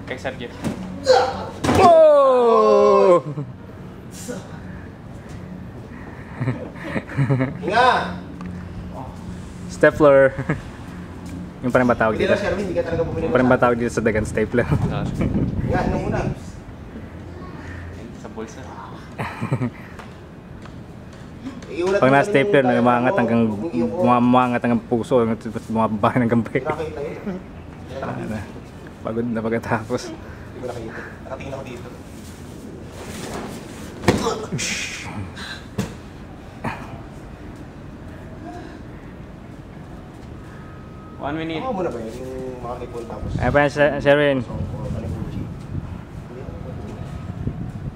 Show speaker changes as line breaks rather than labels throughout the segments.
Kay Sergio.
Oh!
Nga!
Stapler. Yung pa rin ba tawag
Hindi
dito?
na, Sherwin, hindi ka talaga bumili
Yung pa rin ba tawag dito sa dagan stapler?
Nga, nung una.
Sa bulsa.
Pag na-stapler, umaangat hanggang puso, bumababa hanggang break.
Nakakita yun.
Pagod na pagkatapos.
Hindi ko nakita. Nakatingin ako dito.
One minute.
Ako muna ba yun? Yung mga ipon tapos.
Ay pa yan, Sherwin.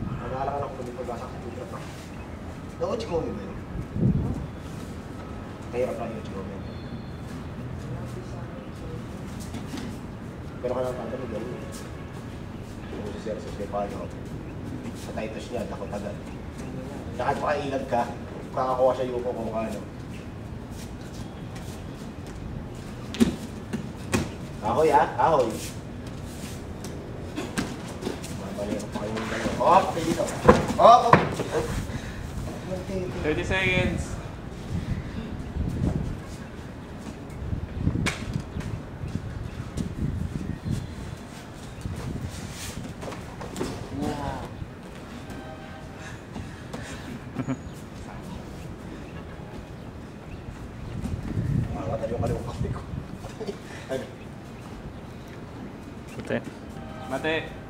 Nag-aalangan ako dito basa sa computer pa. Nauchi ko mo ba yun? Mahirap lang yung chigo mo. Pero ka lang kanta mo gawin. Kung si Sergio Stefano, sa titles niya, takot agad. Kahit makailag ka, kakakuha siya yung kung ano. Kahoy ah, kahoy. Mabalero pa kayo ng dalawa. Oh, okay dito. Oh, oh.
30 seconds. Wow.
Makakatan yung kaliwang kape ko.
Puti.
Mate.